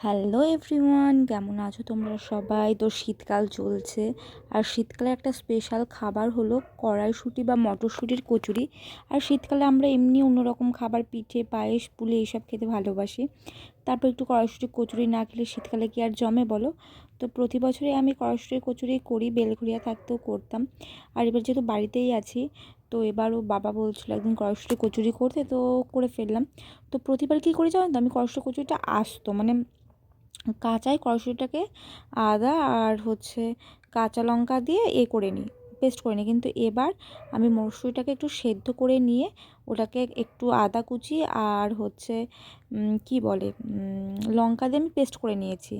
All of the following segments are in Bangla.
হ্যালো এভরিওয়ান, কেমন আছো তোমরা সবাই? তো শীতকাল চলছে, আর শীতকালে একটা স্পেশাল খাবার হলো কড়াইশুঁটি বা মটরশুঁটির কচুরি। আর শীতকালে আমরা এমনি অন্যরকম খাবার, পিঠে, পায়েস, পুলি এইসব খেতে ভালোবাসি। তারপর একটু কড়াইশুঁটির কচুরি না খেলে শীতকালে কি আর জমে বলো? তো প্রতি বছরই আমি কড়াইশুঁটির কচুরি করি, বেলঘরিয়া থাকতেও করতাম। আর এবার যেহেতু বাড়িতেই আছি, তো এবারও বাবা বলছিল একদিন কড়াইশুঁটির কচুরি করতে, তো করে ফেললাম। তো প্রতিবার কী করি জানো তো, আমি কড়াইশুঁটির কচুরিটা আসতো মানে কাঁচাই কড়াইশুঁটিটাকে আদা আর কাঁচা লঙ্কা দিয়ে করে নিই, পেস্ট করে নিই। কিন্তু এবার আমি মটরশুঁটিটাকে একটু সেদ্ধ করে নিয়ে ওটাকে একটু আদা কুচি আর কি বলে লঙ্কা দিয়ে আমি পেস্ট করে নিয়েছি।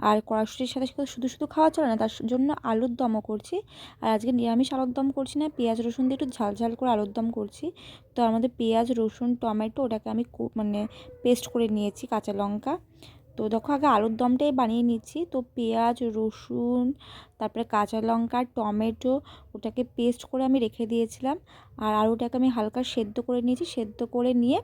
আর কড়াইশুঁটির সাথে সাথে শুধু শুধু খাওয়া চলে না, তার জন্য আলুর দমও করছি। আর আজকে নিরামিষ আলুর দম করছি না, পেঁয়াজ রসুন দিয়ে একটু ঝাল ঝাল করে আলুর দম করছি। তো আমার মধ্যে পেঁয়াজ রসুন টমেটো ওটাকে আমি পেস্ট করে নিয়েছি, কাঁচা লঙ্কা। তো দেখো আগে আলুর দমটাই বানিয়ে নিচ্ছি। তো পেঁয়াজ রসুন তারপরে কাঁচা লঙ্কা টমেটো ওটাকে পেস্ট করে আমি রেখে দিয়েছিলাম। আর আলুটাকে আমি হালকা সেদ্ধ করে নিয়েছি, সেদ্ধ করে নিয়ে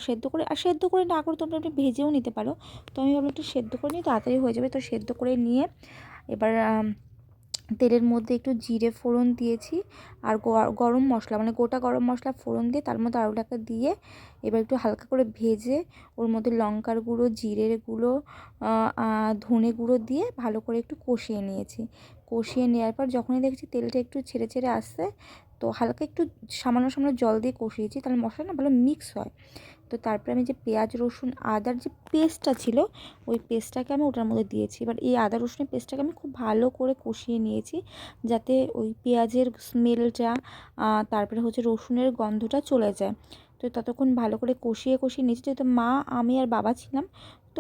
সেদ্ধ করে না করে তোমরা একটু ভেজেও নিতে পারো। তো আমি ভাবলাম একটু সেদ্ধ করে নিই, তাড়াতাড়ি হয়ে যাবে। তো সেদ্ধ করে নিয়ে এবার তেলের মধ্যে একটু জিরে ফোড়ন দিয়েছি, আর গরম মশলা মানে গোটা গরম মশলা ফোড়ন দিয়ে তার মধ্যে আলুটাকে দিয়ে এবার একটু হালকা করে ভেজে ওর মধ্যে লঙ্কার গুঁড়ো, জিরের গুঁড়ো, ধনে গুঁড়ো দিয়ে ভালো করে একটু কষিয়ে নিয়েছি। কষিয়ে নেওয়ার পর যখনই দেখছি তেলটা একটু ছেড়ে ছেড়ে আসছে, তো হালকা একটু সামান্য সামান্য জল দিয়ে কষিয়েছি, তাহলে মশলা না ভালো মিক্স হয়। তো তারপরে আমি যে পেঁয়াজ রসুন আদার যে পেস্টটা ছিল, ওই পেস্টটাকে আমি ওটার মধ্যে দিয়েছি। এবার এই আদা রসুনের পেস্টটাকে আমি খুব ভালো করে কষিয়ে নিয়েছি, যাতে ওই পেঁয়াজের স্মেলটা তারপরে রসুনের গন্ধটা চলে যায়। তো ততক্ষণ ভালো করে কষিয়ে কষিয়ে নিয়েছি। যেহেতু মা, আমি আর বাবা ছিলাম, তো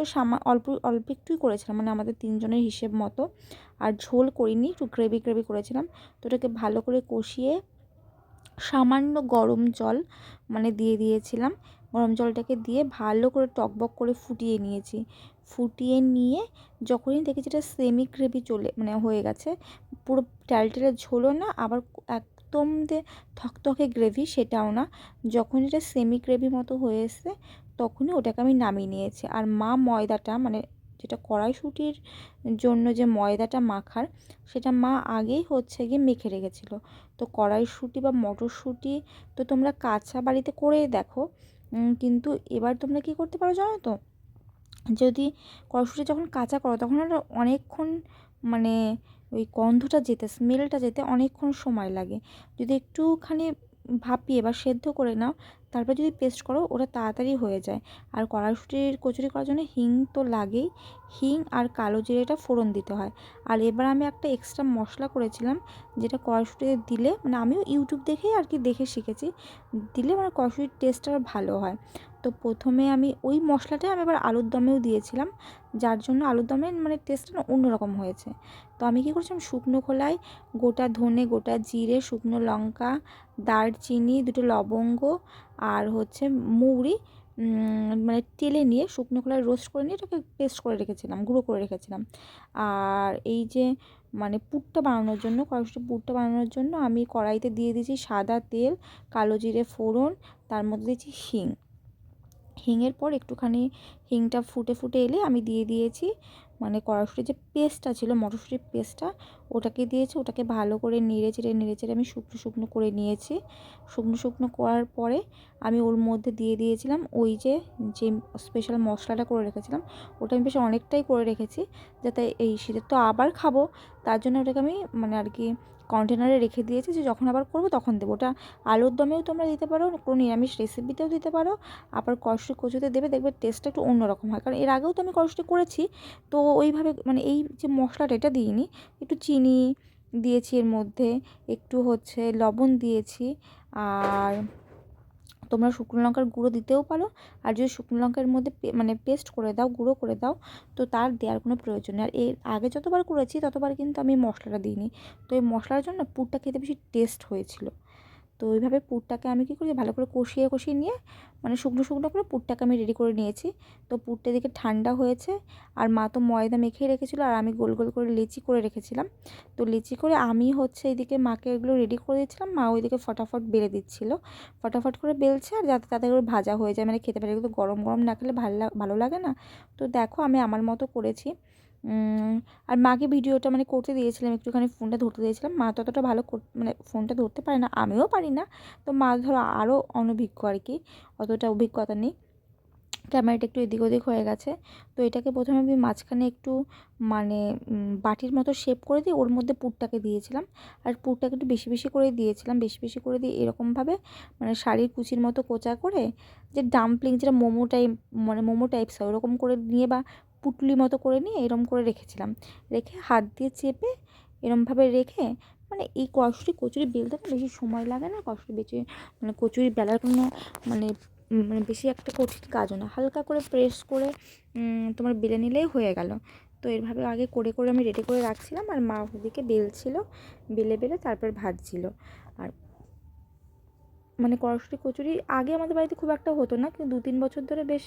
অল্প অল্প একটুই করেছিলাম, মানে আমাদের তিনজনের হিসেব মতো। আর ঝোল করিনি, একটু গ্রেভি গ্রেভি করেছিলাম। তো ওটাকে ভালো করে কষিয়ে সামান্য গরম জল দিয়ে দিয়েছিলাম। গরম জলটাকে দিয়ে ভালো করে টকবক করে ফুটিয়ে নিয়েছি। ফুটিয়ে নিয়ে যখনই দেখেছি এটা সেমি গ্রেভি হয়ে গেছে, পুরো ট্যালটেলে ঝোলও না, আবার একদম যে থকথকে গ্রেভি সেটাও না, যখন এটা সেমি গ্রেভি মতো হয়ে এসছে, তখনই ওটাকে আমি নামিয়ে নিয়েছি। আর মা ময়দাটা যেটা কড়াইশুঁটির জন্য যে ময়দাটা মাখার, সেটা মা আগেই গিয়ে মেখে রেখেছিলো। তো কড়াইশুঁটি বা মটরশুঁটি তো তোমরা কাঁচা বাড়িতে করেই দেখো, কিন্তু এবার তোমরা কী করতে পারো জানো তো, যদি কড়াইশুঁটি যখন কাঁচা করো তখন ওটা অনেকক্ষণ মানে ওই গন্ধটা যেতে, স্মেলটা যেতে অনেকক্ষণ সময় লাগে। যদি একটুখানি ভাপিয়ে বা সেদ্ধ করে নাও, তারপর যদি পেস্ট করো, ওটা তাড়াতাড়ি হয়ে যায়। আর কড়াইশুঁটির কচুরি করার জন্য হিং তো লাগেই, হিং আর কালো জিরেটা ফোড়ন দিতে হয়। আর এবার আমি একটা এক্সট্রা মশলা করেছিলাম, যেটা কড়াইশুঁটিতে দিলে, আমিও ইউটিউব দেখেই দেখে শিখেছি, দিলে কড়াইশুঁটির টেস্টটা ভালো হয়। তো প্রথমে আমি ওই মশলাটাই আমি এবার আলুর দমেও দিয়েছিলাম, যার জন্য আলুর দমের টেস্টটা অন্যরকম হয়েছে। তো আমি কী করেছিলাম, শুকনো খোলায় গোটা ধনে, গোটা জিরে, শুকনো লঙ্কা, দারচিনি, দুটো লবঙ্গ আর মৌরি তেলে নিয়ে শুকনো খোলায় রোস্ট করে নিয়ে এটাকে পেস্ট করে রেখেছিলাম, গুঁড়ো করে রেখেছিলাম। আর এই যে পুরটা বানানোর জন্য, কড়াইশুঁটির পুরটা বানানোর জন্য আমি কড়াইতে দিয়ে দিয়েছি সাদা তেল, কালো জিরে ফোড়ন, তার মধ্যে দিয়েছি হিং। হিংয়ের পর একটুখানি হিংটা ফুটে ফুটে এলে আমি দিয়ে দিয়েছি কড়াইশুঁটির যে পেস্টটা ছিল, মটরশুঁটির পেস্টটা, ওটাকে দিয়েছি। ওটাকে ভালো করে নেড়ে চেড়ে আমি শুকনো শুকনো করে নিয়েছি। শুকনো শুকনো করার পরে আমি ওর মধ্যে দিয়ে দিয়েছিলাম ওই যে স্পেশাল মশলাটা করে রেখেছিলাম। ওটা আমি বেশ অনেকটাই করে রেখেছি, যাতে এই শীতের তো আবার খাবো, তার জন্য ওটাকে আমি আর কি কন্টেনারে রেখে দিয়েছি, যে যখন আবার করবো তখন দেবো। ওটা আলুর দমেও তোমরা দিতে পারো, কোনো নিরামিষ রেসিপিতেও দিতে পারো, আবার কড়াইশুঁটি কচুতে দেবে, দেখবে টেস্টটা একটু অন্যরকম হয়। কারণ এর আগেও তো আমি কড়াইশুঁটি করেছি, তো ওইভাবে এই যে মশলাটা এটা দিইনি, একটু চিনি দিয়েছি এর মধ্যে, একটু লবণ দিয়েছি। আর তোমরা শুকনো লঙ্কার গুঁড়ো দিতেও পারো, আর যদি শুকনো লঙ্কার মধ্যে পেস্ট করে দাও, গুঁড়ো করে দাও, তো তার দেওয়ার কোনো প্রয়োজন নেই। আর এর আগে যতবার করেছি ততবার কিন্তু আমি মশলাটা দিইনি, তো এই মশলার জন্য পুরটা খেতে বেশি টেস্ট হয়েছিল। তো ওইভাবে পুরটাকে আমি কী করি, ভালো করে কষিয়ে কষিয়ে নিয়ে মানে শুকনো শুকনো করে পুরটাকে আমি রেডি করে নিয়েছি। তো পুরটা এদিকে ঠান্ডা হয়েছে, আর মা তো ময়দা মেখেই রেখেছিলো, আর আমি গোল গোল করে লিচি করে রেখেছিলাম। তো লিচি করে আমি হচ্ছে এদিকে মাকে এগুলো রেডি করে দিচ্ছিলাম, মা ওইদিকে ফটাফট বেলে দিচ্ছিলো, ফটাফট করে বেলছে, আর যাতে তাতে করে ভাজা হয়ে যায়, মানে খেতে পারে। এগুলো গরম গরম না খেলে ভালো লাগে না। তো দেখো আমি আমার মতো করেছি। আর মাকে ভিডিওটা মানে করতে দিয়েছিলাম, একটুখানি ফোনটা ধরতে দিয়েছিলাম। মা ততটা ভালো মানে ফোনটা ধরতে পারে না, আমিও পারি না। তো মা ধরো আরও অনভিজ্ঞ আর কি, অতটা অভিজ্ঞতা নেই। ক্যামেরাটা একটু এদিক ওদিক হয়ে গেছে। তো এটাকে প্রথমে আমি মাঝখানে একটু মানে বাটির মতো শেপ করে দিয়ে ওর মধ্যে পুরটাকে দিয়েছিলাম, আর পুরটাকে একটু বেশি বেশি করে দিয়েছিলাম, বেশি বেশি করে দিয়ে এরকমভাবে মানে শাড়ির কুচির মতো কোঁচা করে, যে ডাম্পলিং যেটা মোমো টাইপ মানে মোমো টাইপস হয় ওরকম করে নিয়ে বা পুটলি মতো করে নিয়ে এরকম করে রেখেছিলাম। রেখে হাত দিয়ে চেপে এরমভাবে রেখে, মানে এই কচুরি বেলতে না বেশি সময় লাগে না, মানে কচুরি বেলার কোনো মানে মানে বেশি একটা কঠিন কাজও না, হালকা করে প্রেস করে তোমার বেলে নিলেই হয়ে গেল। তো এভাবে আগে করে করে আমি রেডি করে রাখছিলাম, আর মা ওদিকে বেলছিল, বেলে বেলে তারপর ভাজছিল। আর মানে কচুরি আগে আমাদের বাড়িতে খুব একটা হতো না, কিন্তু 2-3 বছর ধরে বেশ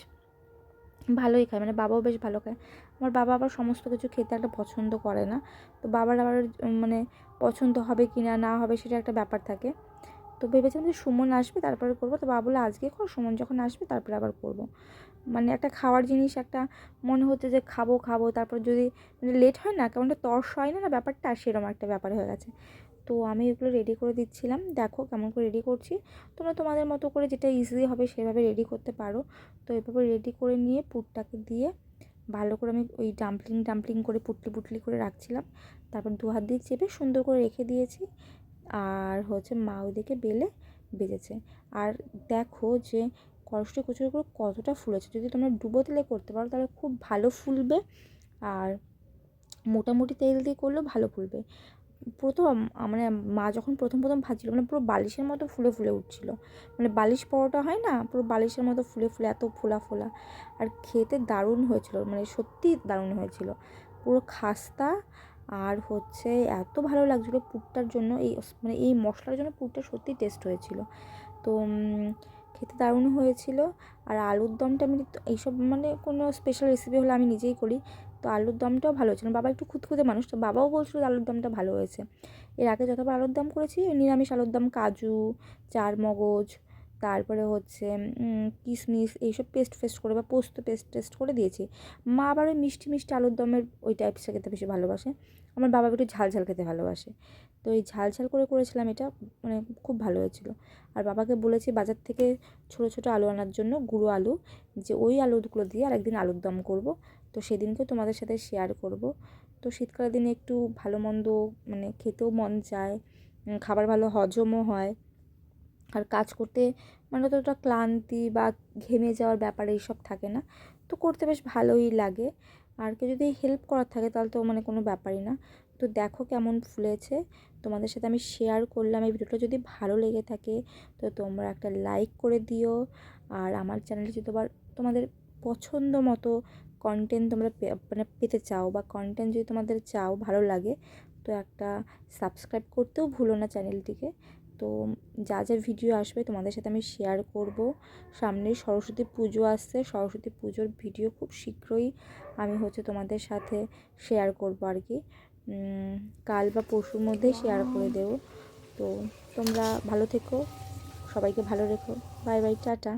ভালোই খায়, মানে বাবাও বেশ ভালো খায়। আমার বাবা আবার সমস্ত কিছু খেতে একটা পছন্দ করে না, তো বাবার আবার মানে পছন্দ হবে কি না না হবে সেটা একটা ব্যাপার থাকে। তো ভেবেছিলাম যে সুমন আসবে তারপরে করবো, তো বাবা বললো আজকে কর, সুমন যখন আসবে তারপরে আবার করবো। মানে একটা খাওয়ার জিনিস একটা মনে হচ্ছে যে খাবো, তারপর যদি মানে লেট হয় না, কেমন একটা তর্স হয় না ব্যাপারটা, সেরকম একটা ব্যাপার হয়ে গেছে। তো আমি এগুলো রেডি করে দিচ্ছিলাম, দেখো কেমন করে রেডি করছি। তোমরা তোমাদের মতো করে যেটা ইজিলি হবে সেভাবে রেডি করতে পারো। তো এভাবে রেডি করে নিয়ে পুরটাকে দিয়ে ভালো করে আমি ওই ডাম্পলিং করে পুটলি করে রাখছিলাম। তারপর 2 হাত দিয়ে চেপে সুন্দর করে রেখে দিয়েছি। আর হচ্ছে মা ওদিকে বেলে ভেজেছে। আর দেখো যে কচুরিগুলো কতটা ফুলেছে, যদি তোমরা ডুবো তেলে করতে পারো তাহলে খুব ভালো ফুলবে, আর মোটামুটি তেল দিয়ে করলেও ভালো ফুলবে। প্রথম মানে মা যখন প্রথম ভাজছিল, মানে পুরো বালিশের মতো ফুলে ফুলে উঠছিল, মানে বালিশ পরোটা হয় না, পুরো বালিশের মতো ফুলে ফুলে এত ফোলা। আর খেতে দারুণ হয়েছিল, মানে সত্যি দারুণ হয়েছিল, পুরো খাস্তা। আর হচ্ছে এত ভালো লাগছিলো পুরটার জন্য, মানে এই মশলার জন্য পুরটা সত্যি টেস্ট হয়েছিল। তো খেতে দারুণ হয়েছিল। আর আলুর দমটা আমি এইসব মানে কোনো স্পেশাল রেসিপি হলে আমি নিজেই করি, তো আলুর দমটাও ভালো হয়েছিল। বাবা একটু খুঁতখুঁতে মানুষ, তো বাবাও বলছিল আলুর দমটা ভালো হয়েছে। এর আগে যতবার আলুর দম করেছি নিরামিষ আলুর দম, কাজু, চারমগজ, তারপরে হচ্ছে কিশমিশ এইসব পেস্ট করে বা পোস্ত পেস্ট করে দিয়েছি। মা আবার ওই মিষ্টি আলুর দমের ওই টাইপসটা খেতে বেশি ভালোবাসে। আমার বাবা একটু ঝাল খেতে ভালোবাসে। তো এই ঝাল করে করেছিলাম এটা, মানে খুব ভালো হয়েছিল। আর বাবাকে বলেছি বাজার থেকে ছোটো আলু আনার জন্য, গুঁড়ো আলু, যে ওই আলুগুলো দিয়ে আরেকদিন আলুর দম করব। তো সেদিনকে তোমাদের সাথে শেয়ার করব। তো শীতকালের দিনে একটু ভালো মন্দ মানে খেতেও মন চায়, খাবার ভালো হজমও হয়, আর কাজ করতে মানে অতটা ক্লান্তি বা ঘেমে যাওয়ার ব্যাপার এইসব থাকে না, তো করতে বেশ ভালোই লাগে। আর কেউ যদি হেল্প করার থাকে তাহলে তো মানে কোনো ব্যাপারই না। তো দেখো কেমন ফুলেছে, তোমাদের সাথে আমি শেয়ার করলাম। এই ভিডিওটা যদি ভালো লেগে থাকে তো তোমরা একটা লাইক করে দিও। আর আমার চ্যানেলে যদি তোমাদের পছন্দ মতো কন্টেন্ট তোমরা মানে পেতে চাও, বা কন্টেন্ট যদি তোমাদের চাও ভালো লাগে, তো একটা সাবস্ক্রাইব করতেও ভুলো না চ্যানেলটিকে। তো যা ভিডিও আসবে তোমাদের সাথে আমি শেয়ার করব। সামনে সরস্বতী পুজো আসছে, সরস্বতী পুজোর ভিডিও খুব শীঘ্রই আমি হচ্ছে তোমাদের সাথে শেয়ার করব আর কি, কাল বা পরশুর মধ্যেই শেয়ার করে দেবো। তো তোমরা ভালো থেকো, সবাইকে ভালো রেখো, বাই বাই, টাটা।